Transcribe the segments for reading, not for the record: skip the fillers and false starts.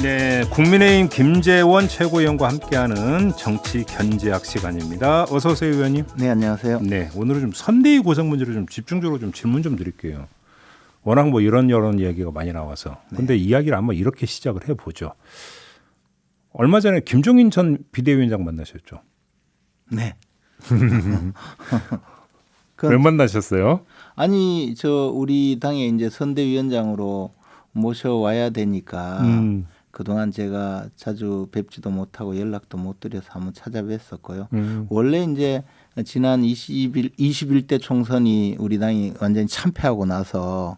네, 국민의힘 김재원 최고위원과 함께하는 정치 견제학 시간입니다. 어서 오세요, 의원님. 네, 안녕하세요. 네, 오늘은 좀 선대위 구성 문제를 좀 집중적으로 좀 질문 좀 드릴게요. 워낙 뭐 이런 이야기가 많이 나와서. 근데 이야기를 한번 이렇게 시작을 해보죠. 얼마 전에 김종인 전 비대위원장 만나셨죠? 네. 왜 만나셨어요? 아니, 우리 당의 이제 선대위원장으로 모셔와야 되니까 그동안 제가 자주 뵙지도 못하고 연락도 못 드려서 한번 찾아뵀었고요. 원래 이제 지난 21대 총선이 우리 당이 완전히 참패하고 나서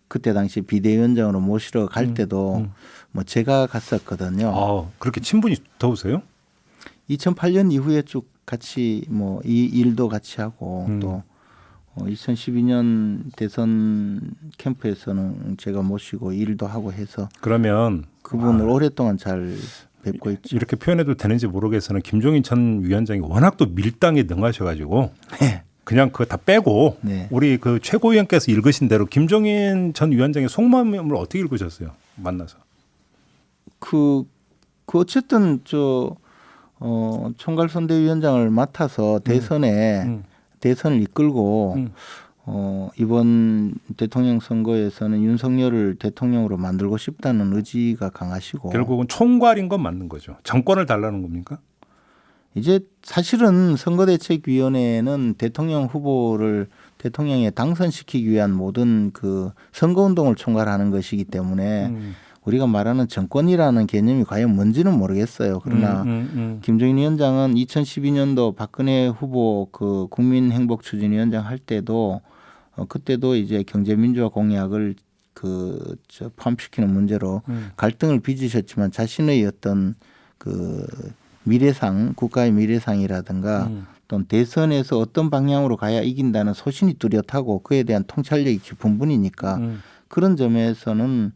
그때 당시 비대위원장으로 모시러 갈 때도 뭐 제가 갔었거든요. 아, 그렇게 친분이 더우세요? 2008년 이후에 쭉 같이 뭐 이 일도 같이 하고 또 2012년 대선 캠프에서는 제가 모시고 일도 하고 해서 그러면 그분을 오랫동안 잘 뵙고 있죠. 이렇게 표현해도 되는지 모르겠으나 김종인 전 위원장이 워낙 또 밀당에 능하셔가지고 네. 그냥 그거 다 빼고 네. 우리 그 최고위원께서 읽으신 대로 김종인 전 위원장의 속마음을 어떻게 읽으셨어요? 만나서. 그 어쨌든 총괄선대위원장을 맡아서 대선을 이끌고 이번 대통령 선거에서는 윤석열을 대통령으로 만들고 싶다는 의지가 강하시고 결국은 총괄인 건 맞는 거죠. 정권을 달라는 겁니까? 이제 사실은 선거대책위원회는 대통령 후보를 대통령에 당선시키기 위한 모든 그 선거운동을 총괄하는 것이기 때문에 우리가 말하는 정권이라는 개념이 과연 뭔지는 모르겠어요. 그러나 김종인 위원장은 2012년도 박근혜 후보 그 국민행복추진위원장 할 때도 그때도 이제 경제민주화 공약을 포함시키는 문제로 갈등을 빚으셨지만 자신의 어떤 그 미래상 국가의 미래상이라든가 또는 대선에서 어떤 방향으로 가야 이긴다는 소신이 뚜렷하고 그에 대한 통찰력이 깊은 분이니까 그런 점에서는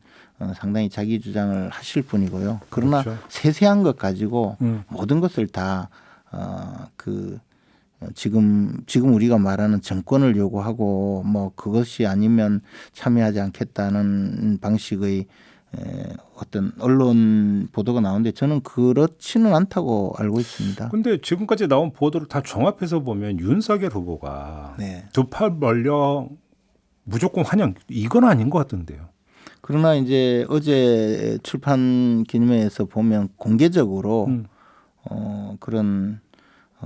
상당히 자기 주장을 하실 분이고요. 그러나 그렇죠. 세세한 것 가지고 모든 것을 다 지금 우리가 말하는 정권을 요구하고 뭐 그것이 아니면 참여하지 않겠다는 방식의 어떤 언론 보도가 나오는데 저는 그렇지는 않다고 알고 있습니다. 근데 지금까지 나온 보도를 다 종합해서 보면 윤석열 후보가 네. 두팔 벌려 무조건 환영 이건 아닌 것 같던데요. 그러나 이제 어제 출판 기념회에서 보면 공개적으로 그런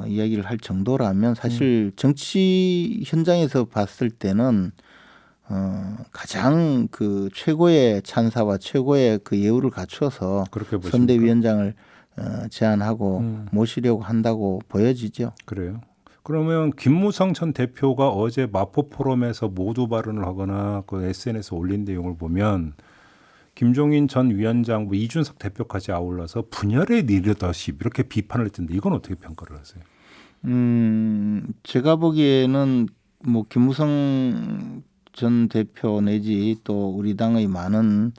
이야기를 할 정도라면 사실 정치 현장에서 봤을 때는 가장 그 최고의 찬사와 최고의 그 예우를 갖춰서 선대위원장을 제안하고 모시려고 한다고 보여지죠. 그래요. 그러면 김무성 전 대표가 어제 마포 포럼에서 모두 발언을 하거나 그 SNS에 올린 내용을 보면 김종인 전 위원장, 뭐 이준석 대표까지 아울러서 분열의 리더십 이렇게 비판을 했던데 이건 어떻게 평가를 하세요? 제가 보기에는 뭐 김무성 전 대표 내지 또 우리 당의 많은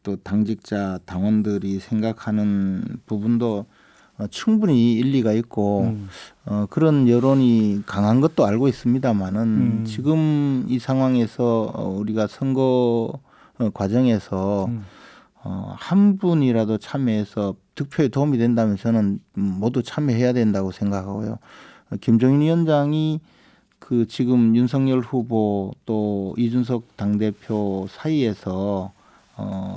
또 당직자 당원들이 생각하는 부분도 충분히 일리가 있고 그런 여론이 강한 것도 알고 있습니다만은 지금 이 상황에서 우리가 선거 과정에서 한 분이라도 참여해서 득표에 도움이 된다면 저는 모두 참여해야 된다고 생각하고요. 김종인 위원장이 그 지금 윤석열 후보 또 이준석 당대표 사이에서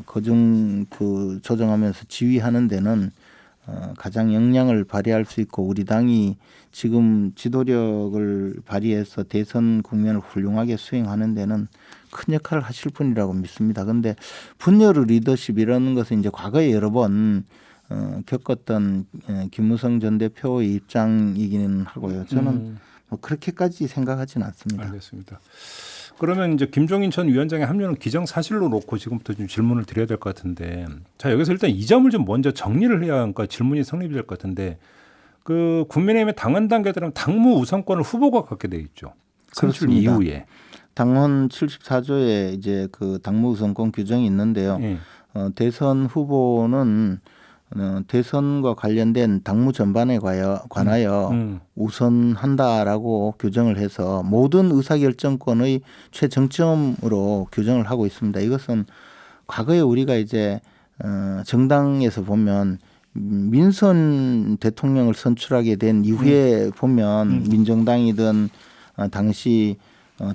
거중 그 조정하면서 지휘하는 데는 가장 역량을 발휘할 수 있고 우리 당이 지금 지도력을 발휘해서 대선 국면을 훌륭하게 수행하는 데는 큰 역할을 하실 분이라고 믿습니다. 그런데 분열의 리더십 이런 것은 이제 과거에 여러 번 겪었던 김무성 전 대표의 입장이기는 하고요. 저는 뭐 그렇게까지 생각하지는 않습니다. 알겠습니다. 그러면 이제 김종인 전 위원장의 합류는 기정사실로 놓고 지금부터 좀 질문을 드려야 될 것 같은데, 자 여기서 일단 이 점을 좀 먼저 정리를 해야 하니까 질문이 성립이 될 것 같은데, 그 국민의힘의 당헌 단계들은 당무 우선권을 후보가 갖게 돼 있죠. 선출 이후에 당헌 74조에 이제 그 당무 우선권 규정이 있는데요. 대선 후보는 대선과 관련된 당무 전반에 관하여 우선한다라고 규정을 해서 모든 의사결정권의 최정점으로 규정을 하고 있습니다. 이것은 과거에 우리가 이제 정당에서 보면 민선 대통령을 선출하게 된 이후에 보면 민정당이든 당시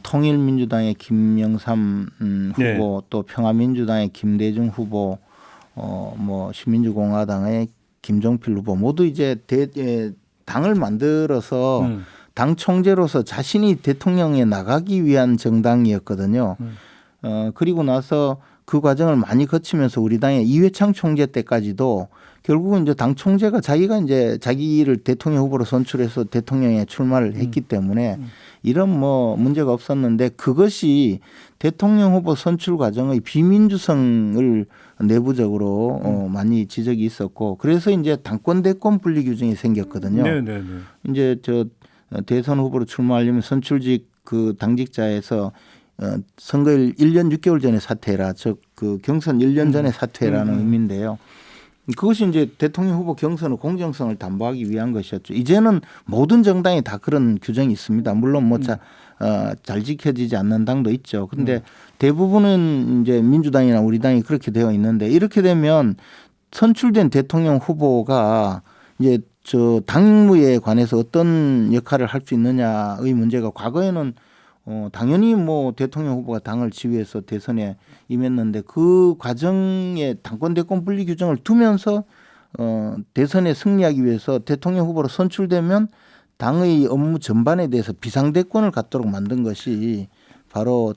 통일민주당의 김영삼 후보 네. 또 평화민주당의 김대중 후보 뭐 신민주공화당의 김종필 후보 모두 이제 당을 만들어서 당 총재로서 자신이 대통령에 나가기 위한 정당이었거든요. 그리고 나서 그 과정을 많이 거치면서 우리 당의 이회창 총재 때까지도 결국은 이제 당 총재가 자기가 이제 자기를 대통령 후보로 선출해서 대통령에 출마를 했기 때문에 이런 뭐 문제가 없었는데 그것이 대통령 후보 선출 과정의 비민주성을 내부적으로 많이 지적이 있었고 그래서 이제 당권 대권 분리 규정이 생겼거든요. 네네네. 이제 저 대선 후보로 출마하려면 선출직 그 당직자에서 선거일 1년 6개월 전에 사퇴해라. 즉 그 경선 1년 전에 사퇴라는 의미인데요. 그것이 이제 대통령 후보 경선의 공정성을 담보하기 위한 것이었죠. 이제는 모든 정당이 다 그런 규정이 있습니다. 물론 뭐 잘 지켜지지 않는 당도 있죠. 그런데 대부분은 이제 민주당이나 우리 당이 그렇게 되어 있는데 이렇게 되면 선출된 대통령 후보가 이제 저 당무에 관해서 어떤 역할을 할 수 있느냐의 문제가 과거에는 당연히 뭐 대통령 후보가 당을 지휘해서 대선에 임했는데 그 과정에 당권 대권 분리 규정을 두면서 대선에 승리하기 위해서 대통령 후보로 선출되면 당의 업무 전반에 대해서 비상대권을 갖도록 만든 것이 바로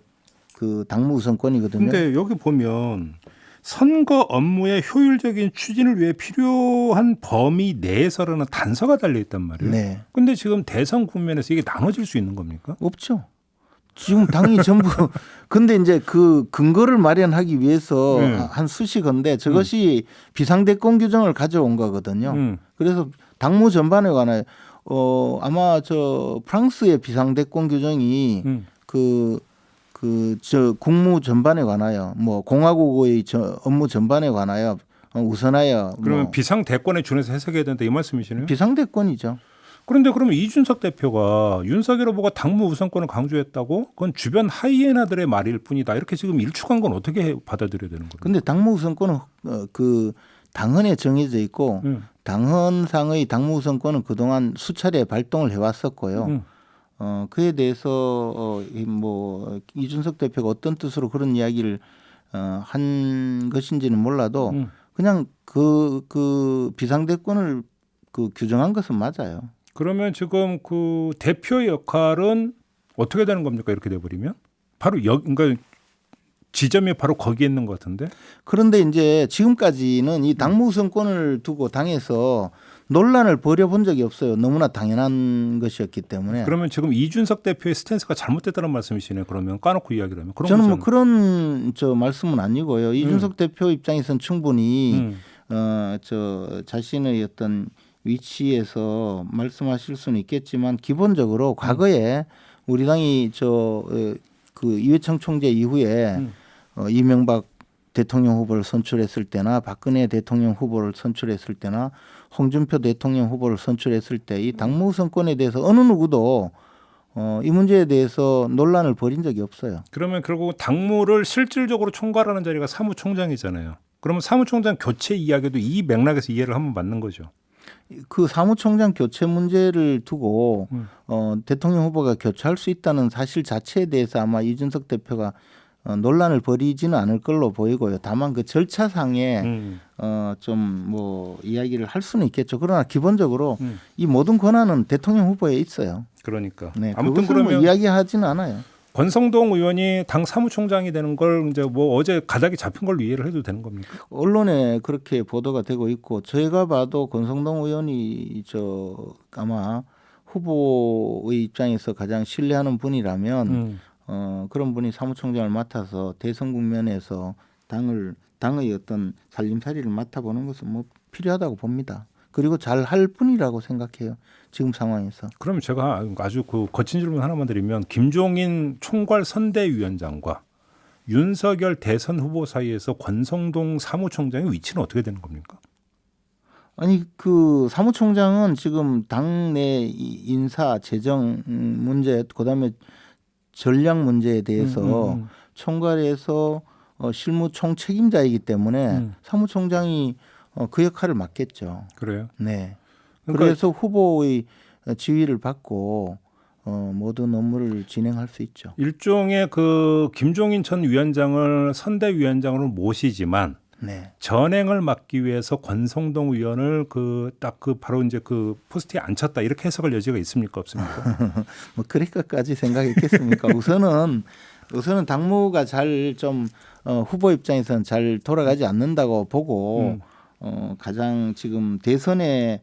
그 당무 우선권이거든요. 근데 여기 보면 선거 업무의 효율적인 추진을 위해 필요한 범위 내에서라는 단서가 달려 있단 말이에요. 네. 근데 지금 대선 국면에서 이게 나눠질 수 있는 겁니까? 없죠. 지금 당이 전부 근데 이제 그 근거를 마련하기 위해서 한 수식어인데 저것이 비상대권 규정을 가져온 거거든요. 그래서 당무 전반에 관하여 아마 저 프랑스의 비상대권 규정이 저 국무 전반에 관하여 뭐 공화국의 업무 전반에 관하여 우선하여 그러면 뭐 비상대권에 준해서 해석해야 된다 이 말씀이시네요. 비상대권이죠. 그런데 그러면 이준석 대표가 윤석열 후보가 당무 우선권을 강조했다고 그건 주변 하이에나들의 말일 뿐이다. 이렇게 지금 일축한 건 어떻게 받아들여야 되는 거예요? 그런데 당무 우선권은 그 당헌에 정해져 있고 당헌상의 당무 우선권은 그동안 수차례 발동을 해왔었고요. 그에 대해서 뭐 이준석 대표가 어떤 뜻으로 그런 이야기를 한 것인지는 몰라도 그냥 그 비상대권을 그 규정한 것은 맞아요. 그러면 지금 그 대표의 역할은 어떻게 되는 겁니까? 이렇게 돼버리면 바로 그러니까 지점이 바로 거기에 있는 것 같은데. 그런데 이제 지금까지는 이 당무 우선권을 두고 당에서 논란을 벌여본 적이 없어요. 너무나 당연한 것이었기 때문에. 그러면 지금 이준석 대표의 스탠스가 잘못됐다는 말씀이시네요. 그러면 까놓고 이야기를 하면. 그런 저는 뭐 거잖아요. 그런 저 말씀은 아니고요. 이준석 대표 입장에서는 충분히 저 자신의 어떤 위치에서 말씀하실 수는 있겠지만 기본적으로 과거에 우리 당이 그 이회창 총재 이후에 이명박 대통령 후보를 선출했을 때나 박근혜 대통령 후보를 선출했을 때나 홍준표 대통령 후보를 선출했을 때 이 당무 우선권에 대해서 어느 누구도 이 문제에 대해서 논란을 벌인 적이 없어요. 그러면 결국 당무를 실질적으로 총괄하는 자리가 사무총장이잖아요. 그러면 사무총장 교체 이야기도 이 맥락에서 이해를 하면 맞는 거죠. 그 사무총장 교체 문제를 두고 대통령 후보가 교체할 수 있다는 사실 자체에 대해서 아마 이준석 대표가 논란을 벌이지는 않을 걸로 보이고요. 다만 그 절차상에 좀 뭐 이야기를 할 수는 있겠죠. 그러나 기본적으로 이 모든 권한은 대통령 후보에 있어요. 그러니까. 네, 아무튼 그것을 그러면 뭐 이야기하지는 않아요. 권성동 의원이 당 사무총장이 되는 걸 이제 뭐 어제 가닥이 잡힌 걸로 이해를 해도 되는 겁니까? 언론에 그렇게 보도가 되고 있고 저희가 봐도 권성동 의원이 아마 후보의 입장에서 가장 신뢰하는 분이라면 그런 분이 사무총장을 맡아서 대선 국면에서 당의 어떤 살림살이를 맡아보는 것은 뭐 필요하다고 봅니다. 그리고 잘 할 분이라고 생각해요. 지금 상황에서. 그럼 제가 아주 그 거친 질문 하나만 드리면 김종인 총괄 선대위원장과 윤석열 대선 후보 사이에서 권성동 사무총장의 위치는 어떻게 되는 겁니까? 아니 그 사무총장은 지금 당내 인사 재정 문제 그다음에 전략 문제에 대해서 총괄해서 실무총 책임자이기 때문에 사무총장이 그 역할을 맡겠죠. 그래요. 네. 그러니까 그래서 후보의 지휘를 받고 모든 업무를 진행할 수 있죠. 일종의 그 김종인 전 위원장을 선대위원장으로 모시지만 네. 전행을 막기 위해서 권성동 의원을 바로 이제 그 포스트에 앉혔다 이렇게 해석할 여지가 있습니까 없습니까? 뭐 그렇게까지 생각했겠습니까? 우선은 당무가 잘 좀 후보 입장에서는 잘 돌아가지 않는다고 보고 가장 지금 대선에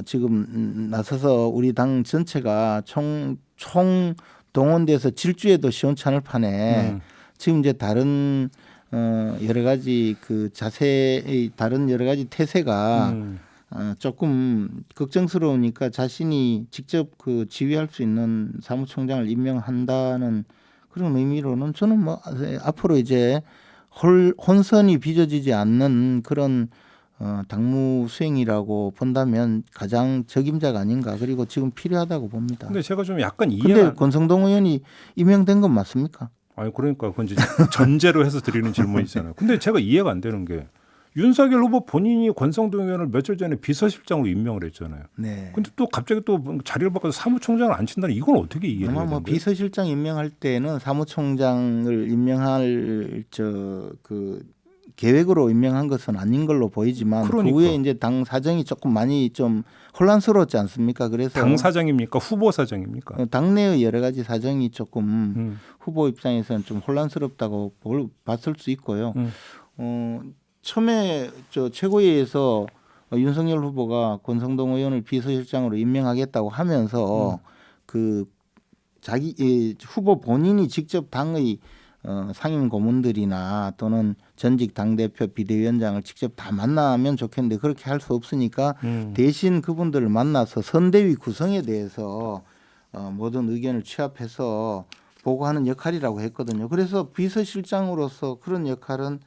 지금 나서서 우리 당 전체가 총 동원돼서 질주에도 시원찮을 판에 지금 이제 다른 여러 가지 그 자세의 다른 여러 가지 태세가 조금 걱정스러우니까 자신이 직접 그 지휘할 수 있는 사무총장을 임명한다는 그런 의미로는 저는 뭐 앞으로 이제 혼선이 빚어지지 않는 그런 당무 수행이라고 본다면 가장 적임자가 아닌가. 그리고 지금 필요하다고 봅니다. 근데 제가 좀 약간 근데 이해가 권성동 의원이 임명된 건 맞습니까? 아니 그러니까 그건 이제 전제로 해서 드리는 질문이잖아요. 근데 제가 이해가 안 되는 게 윤석열 후보 본인이 권성동 의원을 며칠 전에 비서실장으로 임명을 했잖아요. 네. 근데 또 갑자기 또 자리를 바꿔서 사무총장을 안 친다는 이건 어떻게 이해해야 아마 되는 뭐 거예요? 비서실장 임명할 때는 사무총장을 임명할 그 계획으로 임명한 것은 아닌 걸로 보이지만 그러니까. 그 후에 이제 당 사정이 조금 많이 좀 혼란스러웠지 않습니까? 그래서 당 사장입니까? 후보 사장입니까? 당내의 여러 가지 사정이 조금 후보 입장에서는 좀 혼란스럽다고 봤을 수 있고요. 처음에 최고위에서 윤석열 후보가 권성동 의원을 비서실장으로 임명하겠다고 하면서 그 자기 후보 본인이 직접 당의 상임 고문들이나 또는 전직 당대표 비대위원장을 직접 다 만나면 좋겠는데 그렇게 할 수 없으니까 대신 그분들을 만나서 선대위 구성에 대해서 모든 의견을 취합해서 보고하는 역할이라고 했거든요. 그래서 비서실장으로서 그런 역할은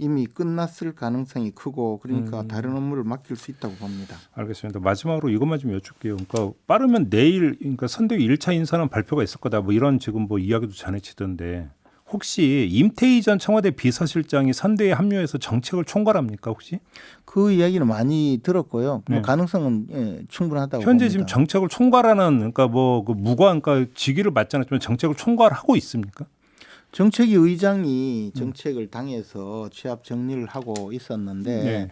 이미 끝났을 가능성이 크고 그러니까 다른 업무를 맡길 수 있다고 봅니다. 알겠습니다. 마지막으로 이것만 좀 여쭐게요. 그러니까 빠르면 내일 그러니까 선대위 1차 인사는 발표가 있을 거다. 뭐 이런 지금 뭐 이야기도 전해지던데 혹시 임태희 전 청와대 비서실장이 선대위에 합류해서 정책을 총괄합니까 혹시? 그 이야기는 많이 들었고요. 네. 뭐 가능성은 충분하다고 현재 봅니다. 지금 정책을 총괄하는 그러니까 뭐 그 무관 그러니까 직위를 맡지 않았지만 정책을 총괄하고 있습니까? 정책위 의장이 정책을 당에서 취합 정리를 하고 있었는데 네.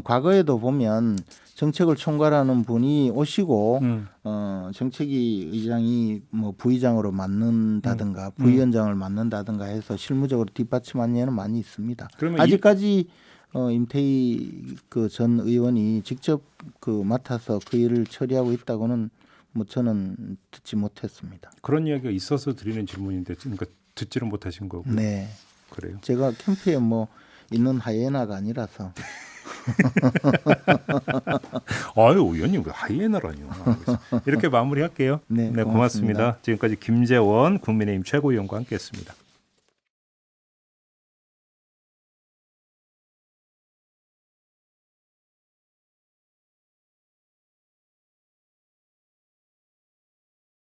과거에도 보면 정책을 총괄하는 분이 오시고 정책위 의장이 뭐 부의장으로 맡는다든가 부위원장을 맡는다든가 해서 실무적으로 뒷받침한 예는 많이 있습니다. 그러면 아직까지 임태희 그 전 의원이 직접 그 맡아서 그 일을 처리하고 있다고는 뭐 저는 듣지 못했습니다. 그런 이야기가 있어서 드리는 질문인데 그러니까 듣지를 못하신 거고. 네, 그래요. 제가 캠프에 뭐 있는 하이에나가 아니라서. 아유 의원님 왜 하이에나라뇨. 이렇게 마무리할게요. 네, 고맙습니다. 고맙습니다. 지금까지 김재원 국민의힘 최고위원과 함께했습니다.